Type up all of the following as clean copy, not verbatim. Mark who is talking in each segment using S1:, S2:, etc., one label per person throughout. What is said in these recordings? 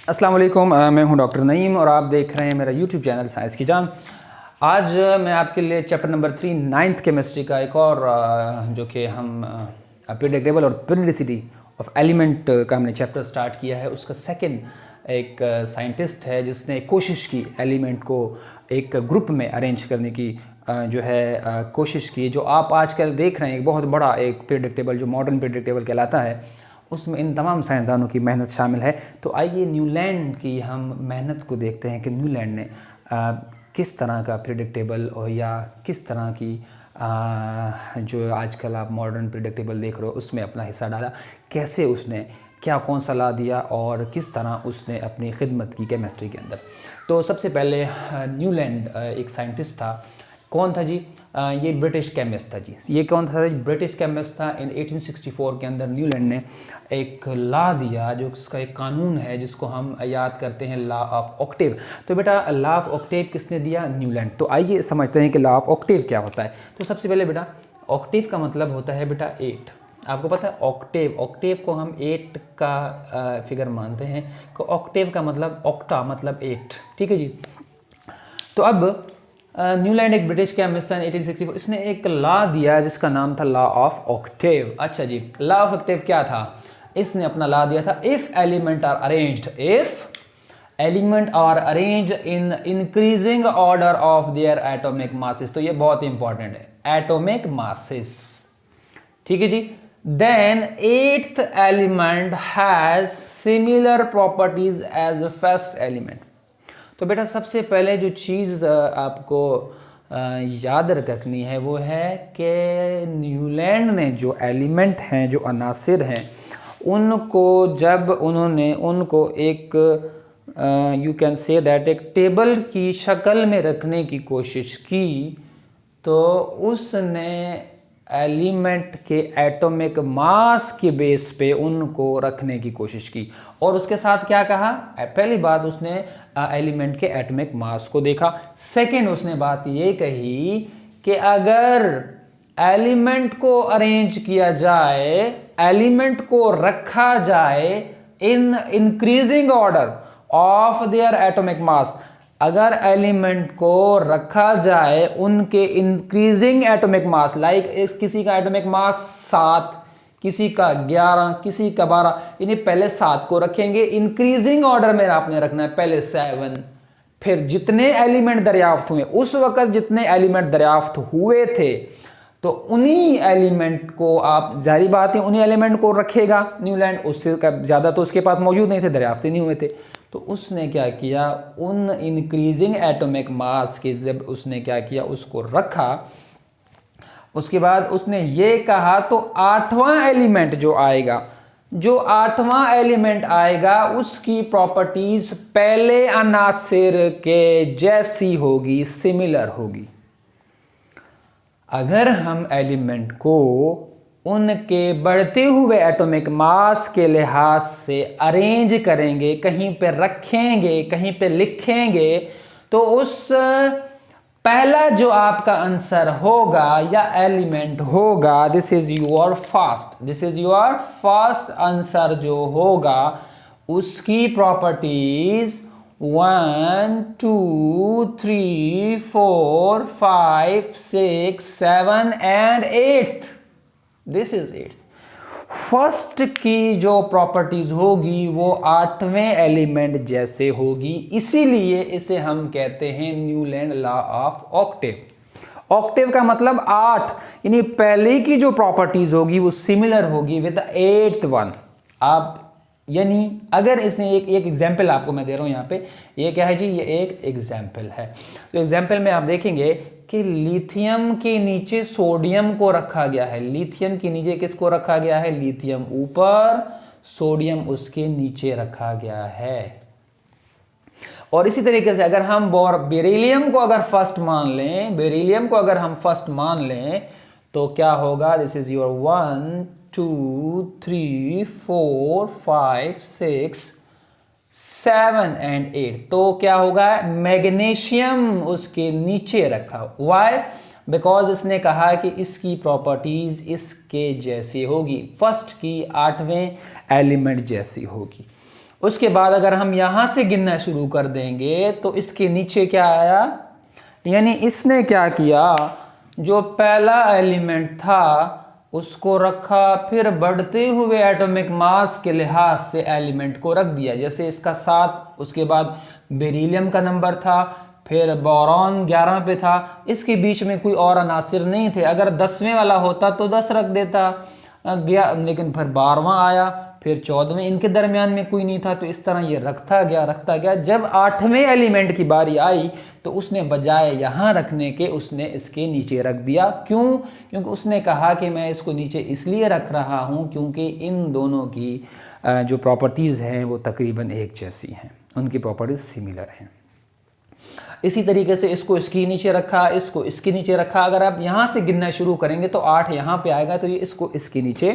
S1: अस्सलाम वालेकुम, मैं हूं डॉक्टर नईम और आप देख रहे हैं मेरा यूट्यूब चैनल साइंस की जान। आज मैं आपके लिए चैप्टर नंबर 3 नाइन्थ केमिस्ट्री का एक और जो कि हम प्रेडिक्टेबल और पेरियोडिसिटी ऑफ एलिमेंट का हमने चैप्टर स्टार्ट किया है। उसका सेकंड एक साइंटिस्ट है जिसने कोशिश की एलिमेंट को एक ग्रुप में अरेंज करने की जो है कोशिश की। जो आप आजकल देख रहे हैं एक बहुत बड़ा एक प्रेडिक्टेबल जो मॉडर्न प्रेडिक्टेबल कहलाता है, उसमें इन तमाम साइंसदानों की मेहनत शामिल है। तो आइए न्यूलैंड की हम मेहनत को देखते हैं कि न्यूलैंड ने किस तरह का प्रेडिक्टेबल और या किस तरह की जो आजकल आप मॉडर्न प्रेडिक्टेबल देख रहे हो उसमें अपना हिस्सा डाला, कैसे उसने क्या कौन सा ला दिया और किस तरह उसने अपनी खिदमत की केमिस्ट्री के अंदर। तो सबसे पहले न्यूलैंड एक साइंटिस्ट था। कौन था जी? ये ब्रिटिश केमिस्ट था जी। ये कौन था? ब्रिटिश केमिस्ट था। इन 1864 के अंदर न्यूलैंड ने एक लॉ दिया, जो इसका एक कानून है जिसको हम याद करते हैं लॉ ऑफ ऑक्टेव। तो बेटा लॉ ऑफ ऑक्टेव किसने दिया? न्यूलैंड। तो आइए समझते हैं कि लॉ ऑफ ऑक्टेव क्या होता है। तो सबसे पहले बेटा ऑक्टेव का मतलब होता है बेटा 8। आपको पता है ऑक्टेव, ऑक्टेव को हम 8 का फिगर मानते हैं। तो ऑक्टेव का मतलब ऑक्टा मतलब 8, ठीक है जी। तो अब न्यूलैंड एक ब्रिटिश केमिस्ट था 1864। इसने एक लॉ दिया जिसका नाम था लॉ ऑफ ऑक्टेव। अच्छा जी, लॉ ऑफ ऑक्टेव क्या था? इसने अपना लॉ दिया था if element are arranged in increasing order of their atomic masses. तो ये बहुत इंपॉर्टेंट है, एटॉमिक मासेस, ठीक है जी। Then 8th element has similar properties as first element. तो बेटा सबसे पहले जो चीज़ आपको याद रखनी है वो है कि न्यूलैंड ने जो एलिमेंट हैं, जो अनासिर हैं, उनको जब उन्होंने उनको एक यू कैन से दैट एक टेबल की शक्ल में रखने की कोशिश की, तो उसने एलिमेंट के एटॉमिक मास के बेस पे उनको रखने की कोशिश की। और उसके साथ क्या कहा? पहली बात उसने एलिमेंट के एटॉमिक मास को देखा। सेकंड उसने बात ये कही कि अगर एलिमेंट को अरेंज किया जाए, एलिमेंट को रखा जाए इन increasing order of their atomic mass, अगर एलिमेंट को रखा जाए उनके इंक्रीजिंग एटॉमिक मास, लाइक किसी का एटॉमिक मास 7, किसी का 11, किसी का 12, यानी पहले 7 को रखेंगे, इंक्रीजिंग ऑर्डर में आपने रखना है, पहले 7, फिर जितने एलिमेंट दरियाफ्त हुए उस वक्त जितने एलिमेंट दरियाफ्त हुए थे, तो उन्हीं एलिमेंट को आप, जारी बात है, उन्हीं एलिमेंट को रखेगा न्यूलैंड। उससे ज़्यादा तो उसके पास मौजूद नहीं थे, दरियाफ्त नहीं हुए थे। तो उसने क्या किया, उन इंक्रीजिंग एटॉमिक मास के जब उसने क्या किया, उसको रखा। उसके बाद उसने ये कहा तो 8वां एलिमेंट जो आएगा, जो 8वां एलिमेंट आएगा उसकी प्रॉपर्टीज पहले अनासिर के जैसी होगी, सिमिलर होगी। अगर हम एलिमेंट को उनके बढ़ते हुए एटॉमिक मास के लिहाज से अरेंज करेंगे, कहीं पे रखेंगे, कहीं पे लिखेंगे, तो उस पहला जो आपका आंसर होगा या एलिमेंट होगा, this is your first answer जो होगा, उसकी properties 1 2 3 4 5 6 7 and 8th, this is 8th। First की जो प्रॉपर्टीज होगी वो 8वें एलिमेंट जैसे होगी, इसीलिए इसे हम कहते हैं Newland law of octave. Octave का मतलब 8, यानी पहले की जो प्रॉपर्टीज होगी वो सिमिलर होगी विद 8th वन। आप यानी अगर इसने एक एग्जाम्पल आपको मैं दे रहा हूं यहाँ पे, ये क्या है जी? ये एक एग्जाम्पल है। तो एग्जाम्पल में आप देखेंगे कि लिथियम के नीचे सोडियम को रखा गया है। लिथियम के नीचे किसको रखा गया है? लिथियम ऊपर, सोडियम उसके नीचे रखा गया है। और इसी तरीके से अगर हम बेरिलियम को अगर फर्स्ट मान लें, तो क्या होगा? This is your 1 2 3 4 5 6 7 and 8। तो क्या होगा? मैग्नीशियम उसके नीचे रखा। वाई? बिकॉज इसने कहा कि इसकी प्रॉपर्टीज इसके जैसी होगी, फर्स्ट की 8वें एलिमेंट जैसी होगी। उसके बाद अगर हम यहां से गिनना शुरू कर देंगे तो इसके नीचे क्या आया, यानी इसने क्या किया, जो पहला एलिमेंट था उसको रखा, फिर बढ़ते हुए एटॉमिक मास के लिहाज से एलिमेंट को रख दिया। जैसे इसका 7, उसके बाद बेरिलियम का नंबर था, फिर बोरॉन 11 पे था, इसके बीच में कोई और अनासिर नहीं थे। अगर 10वें वाला होता तो 10 रख देता गया, लेकिन फिर 12वां आया, फिर 14वें, इनके दरमियान में कोई नहीं था, तो इस तरह ये रखता गया। जब 8वें एलिमेंट की बारी आई तो उसने बजाय यहाँ रखने के उसने इसके नीचे रख दिया। क्यों? क्योंकि उसने कहा कि मैं इसको नीचे इसलिए रख रहा हूँ क्योंकि इन दोनों की जो प्रॉपर्टीज़ हैं वो तकरीबन एक जैसी हैं, उनकी प्रॉपर्टीज़ सिमिलर हैं। इसी तरीके से इसको इसके नीचे रखा, इसको इसके नीचे रखा। अगर आप यहाँ से गिनना शुरू करेंगे तो 8 यहाँ पे आएगा, तो ये इसको इसके नीचे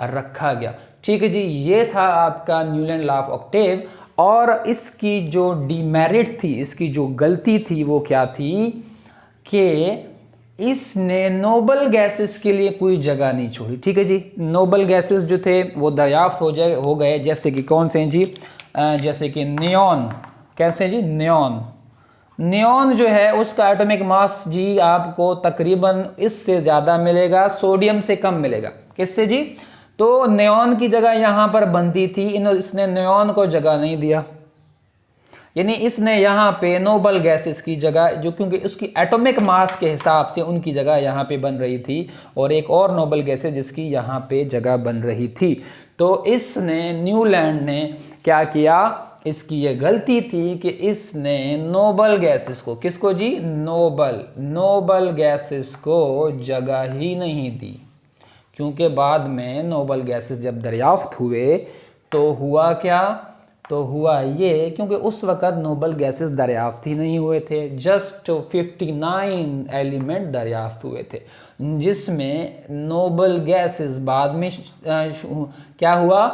S1: रखा गया। ठीक है जी, ये था आपका न्यूलैंड लॉ ऑफ ऑक्टेव। और इसकी जो डीमेरिट थी, इसकी जो गलती थी वो क्या थी कि इसने नोबल गैसेस के लिए कोई जगह नहीं छोड़ी। ठीक है जी, नोबल गैसेस जो थे वो दरियाफ्त हो गए, जैसे कि कौन से हैं जी, जैसे कि नियॉन। कैसे हैं जी? नियॉन जो है उसका एटॉमिक मास जी आपको तकरीबन इससे ज़्यादा मिलेगा, सोडियम से कम मिलेगा। किससे जी? तो नियॉन की जगह यहाँ पर बनती थी, इसने नियॉन को जगह नहीं दिया, यानी इसने यहाँ पे नोबल गैसेस की जगह, जो क्योंकि उसकी एटॉमिक मास के हिसाब से उनकी जगह यहाँ पे बन रही थी, और एक और नोबल गैसेस जिसकी यहाँ पे जगह बन रही थी। तो इसने न्यूलैंड ने क्या किया, इसकी ये गलती थी कि इसने नोबल गैसेस को, किसको जी? नोबल गैसेस को जगह ही नहीं दी। क्योंकि बाद में नोबल गैसेस जब दरियाफ्त हुए तो हुआ क्या, तो हुआ ये, क्योंकि उस वक़्त नोबल गैसेस दरियाफ्त ही नहीं हुए थे, जस्ट 59 एलिमेंट दरियाफ्त हुए थे, जिसमें नोबल गैसेस बाद में क्या हुआ,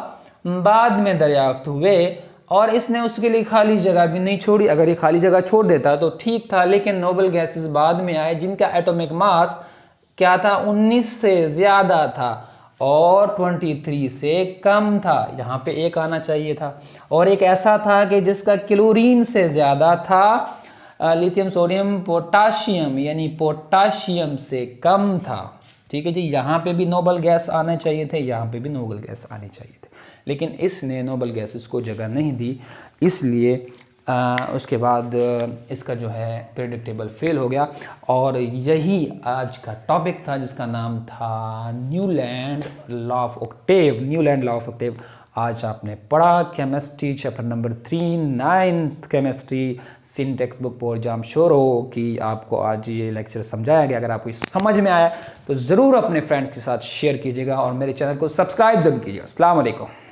S1: बाद में दरियाफ्त हुए। और इसने उसके लिए खाली जगह भी नहीं छोड़ी। अगर ये खाली जगह छोड़ देता तो ठीक था, लेकिन नोबल गैसेस बाद में आए जिनका एटॉमिक मास क्या था, 19 से ज़्यादा था और 23 से कम था। यहाँ पे एक आना चाहिए था। और एक ऐसा था कि जिसका क्लोरीन से ज़्यादा था, लिथियम सोडियम पोटाशियम, यानी पोटाशियम से कम था। ठीक है जी, यहाँ पे भी नोबल गैस आने चाहिए थे, यहाँ पे भी नोबल गैस आने चाहिए थे, लेकिन इसने नोबल गैसेस को जगह नहीं दी, इसलिए उसके बाद इसका जो है प्रेडिक्टेबल फेल हो गया। और यही आज का टॉपिक था जिसका नाम था न्यूलैंड लॉ ऑफ ऑक्टेव। आज आपने पढ़ा chemistry chapter number 3 9th chemistry सिन टेक्स्ट बुक पर। जाम श्योर हो कि आपको आज ये लेक्चर समझाया गया। अगर आपको समझ में आया तो ज़रूर अपने फ्रेंड्स के साथ शेयर कीजिएगा और मेरे चैनल को सब्सक्राइब जरूर कीजिएगा। अस्सलाम वालेकुम।